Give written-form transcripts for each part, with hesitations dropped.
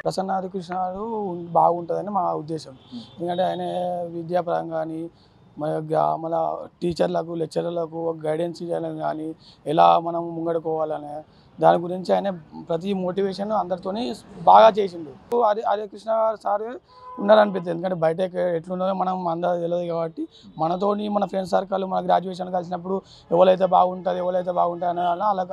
ప్రసన్న హరికృష్ణ గారు బాగుంటుందని మా ఉద్దేశం. ఎందుకంటే ఆయన విద్యాపరంగా కానీ మన టీచర్లకు లెక్చరర్లకు గైడెన్స్ ఇవ్వడం కానీ ఎలా మనం ముంగడుకోవాలనే దాని గురించి ఆయన ప్రతి మోటివేషన్ అందరితోని బాగా చేసిండు. హరికృష్ణ సార్ ఉండాలనిపిస్తుంది. ఎందుకంటే బయట ఎట్లున్నదో మనం అందరూ తెలియదు కాబట్టి మనతోని మన ఫ్రెండ్స్ సర్కిల్ మన గ్రాడ్యుయేషన్ కలిసినప్పుడు ఎవరైతే బాగుంటుంది అని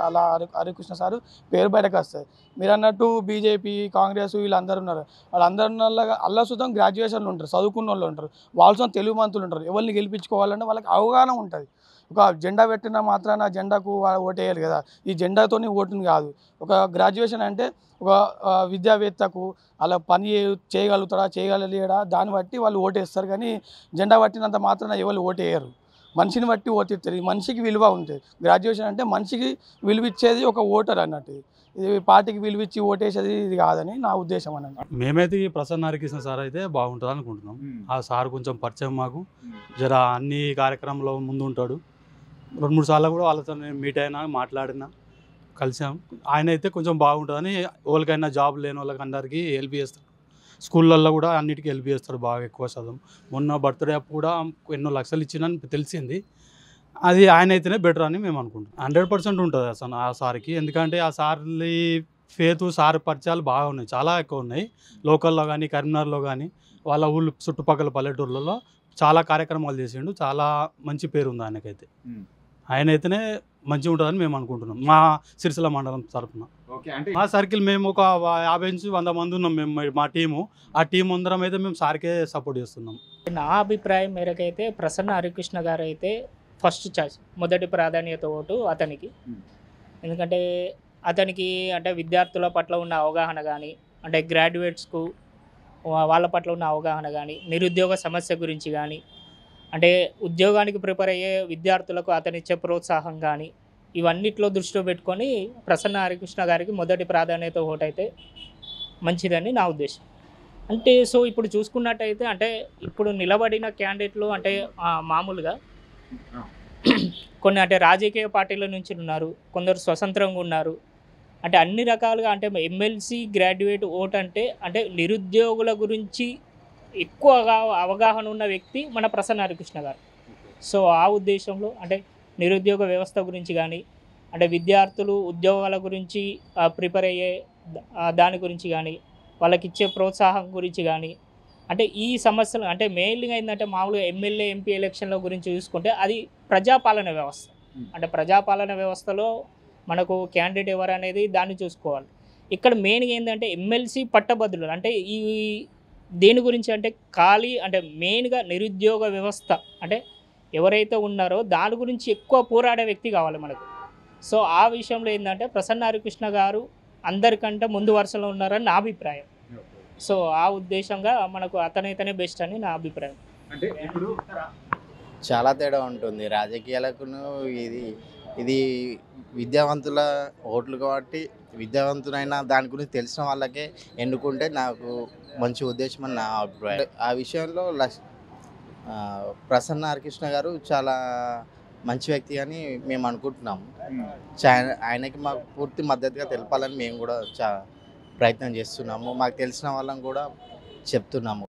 అలా హరికృష్ణ సార్ పేరు బయటకు వస్తుంది. మీరు అన్నట్టు బీజేపీ కాంగ్రెస్ వీళ్ళందరూ ఉన్నారు. వాళ్ళందరూ అల్లా సుతం గ్రాడ్యుయేషన్లు ఉంటారు, చదువుకున్న వాళ్ళు ఉంటారు, వాళ్ళతో తెలుగు మంతులు ఉంటారు. ఎవరిని గెలిపించుకోవాలంటే వాళ్ళకి అవగాహన ఉంటుంది. ఒక జెండా పెట్టిన మాత్రాన జెండాకు ఓటేయాలి కదా. ఈ జెండాతోని ఓటుని కాదు. ఒక గ్రాడ్యుయేషన్ అంటే ఒక విద్యావేత్తకు అలా పని చేయగలిగాడా దాన్ని బట్టి వాళ్ళు ఓటేస్తారు. కానీ జెండా పట్టినంత మాత్రాన ఎవరు ఓటేయరు. మనిషిని బట్టి ఓటేస్తారు. ఈ మనిషికి విలువ ఉంటుంది. గ్రాడ్యుయేషన్ అంటే మనిషికి విలువిచ్చేది ఒక ఓటర్ అన్నట్టు. ఇది పార్టీకి విలువిచ్చి ఓటేసేది ఇది కాదని నా ఉద్దేశం అన్నట్టు. మేమైతే ఈ ప్రసన్న హరికృష్ణ సార్ అయితే బాగుంటుంది అనుకుంటున్నాం. ఆ సార్ కొంచెం పరిచయం మాకు జర అన్ని కార్యక్రమంలో ముందు ఉంటాడు. 2-3 సార్లు కూడా వాళ్ళతో మీట్ అయినా మాట్లాడినా కలిసాం. ఆయన అయితే కొంచెం బాగుంటుందని ఎవరికైనా జాబ్ లేని వాళ్ళకి అందరికీ హెల్ప్ చేస్తాడు. స్కూళ్ళల్లో కూడా అన్నిటికీ హెల్ప్ చేస్తాడు బాగా ఎక్కువ శాతం. మొన్న బర్త్డే అప్పుడు కూడా ఎన్నో లక్షలు ఇచ్చిందని తెలిసింది. అది ఆయన అయితేనే బెటర్ అని మేము అనుకుంటాం. 100% ఉంటుంది అసలు ఆ సార్కి. ఎందుకంటే ఆ సార్ని సార్ పరిచయాలు బాగా ఉన్నాయి, చాలా ఎక్కువ ఉన్నాయి. లోకల్లో కానీ కరీంనగర్లో కానీ వాళ్ళ ఊళ్ళు చుట్టుపక్కల పల్లెటూర్లలో చాలా కార్యక్రమాలు చేసిండు. చాలా మంచి పేరు ఉంది ఆయనకైతే. ఆయన అయితేనే మంచిగా ఉంటుందని మేము అనుకుంటున్నాం మా సిరిసిల్ల మండలం తరఫున. మా సర్కిల్ మేము ఒక 50-100 మంది ఉన్నాం. మేము మా టీము ఆ టీం అందరం అయితే మేము సార్కే సపోర్ట్ చేస్తున్నాం. నా అభిప్రాయం మేరకైతే ప్రసన్న హరికృష్ణ గారు అయితే ఫస్ట్ చాయిస్, మొదటి ప్రాధాన్యత ఓటు అతనికి. ఎందుకంటే అతనికి అంటే విద్యార్థుల పట్ల ఉన్న అవగాహన కానీ, అంటే గ్రాడ్యుయేట్స్కు వాళ్ళ పట్ల ఉన్న అవగాహన కానీ, నిరుద్యోగ సమస్య గురించి కానీ, అంటే ఉద్యోగానికి ప్రిపేర్ అయ్యే విద్యార్థులకు అతనిచ్చే ప్రోత్సాహం కానీ, ఇవన్నిట్లో దృష్టిలో పెట్టుకొని ప్రసన్న హరికృష్ణ గారికి మొదటి ప్రాధాన్యత ఓటు అయితే మంచిదని నా ఉద్దేశం. అంటే సో ఇప్పుడు చూసుకున్నట్టయితే అంటే ఇప్పుడు నిలబడిన క్యాండిడేట్లు అంటే మామూలుగా కొన్ని అంటే రాజకీయ పార్టీల నుంచి ఉన్నారు, కొందరు స్వతంత్రంగా ఉన్నారు. అంటే అన్ని రకాలుగా అంటే ఎమ్మెల్సీ గ్రాడ్యుయేట్ ఓట్ అంటే నిరుద్యోగుల గురించి ఎక్కువగా అవగాహన ఉన్న వ్యక్తి మన ప్రసన్న హరికృష్ణ గారు. సో ఆ ఉద్దేశంలో అంటే నిరుద్యోగ వ్యవస్థ గురించి కానీ, అంటే విద్యార్థులు ఉద్యోగాల గురించి ప్రిపేర్ అయ్యే దాని గురించి కానీ, వాళ్ళకి ఇచ్చే ప్రోత్సాహం గురించి కానీ, అంటే ఈ సమస్యలు అంటే మెయిన్గా ఏంటంటే మామూలుగా ఎమ్మెల్యే ఎంపీ ఎలక్షన్ల గురించి చూసుకుంటే అది ప్రజాపాలన వ్యవస్థ. అంటే ప్రజాపాలన వ్యవస్థలో మనకు క్యాండిడేట్ ఎవరు అనేది దాన్ని చూసుకోవాలి. ఇక్కడ మెయిన్గా ఏంటంటే ఎమ్మెల్సీ పట్టభద్రులు అంటే ఈ దేని గురించి అంటే ఖాళీ అంటే మెయిన్గా నిరుద్యోగ వ్యవస్థ అంటే ఎవరైతే ఉన్నారో దాని గురించి ఎక్కువ పోరాడే వ్యక్తి కావాలి మనకు. సో ఆ విషయంలో ఏంటంటే ప్రసన్న హరికృష్ణ గారు అందరికంటే ముందు వరుసలో ఉన్నారని నా అభిప్రాయం. సో ఆ ఉద్దేశంగా మనకు అతనైతేనే బెస్ట్ అని నా అభిప్రాయం. అంటే ఇప్పుడు చాలా తేడా ఉంటుంది రాజకీయాలకును. ఇది విద్యావంతుల ఓట్లు కాబట్టి విద్యావంతులైన దాని గురించి తెలిసిన వాళ్ళకే ఎన్నుకుంటే నాకు మంచి ఉద్దేశం అని నా అభిప్రాయం. ఆ విషయంలో ప్రసన్న హరికృష్ణ గారు చాలా మంచి వ్యక్తి అని మేము అనుకుంటున్నాము. ఆయనకి మాకు పూర్తి మద్దతుగా తెలపాలని మేము కూడా ప్రయత్నం చేస్తున్నాము. మాకు తెలిసిన వాళ్ళని కూడా చెప్తున్నాము.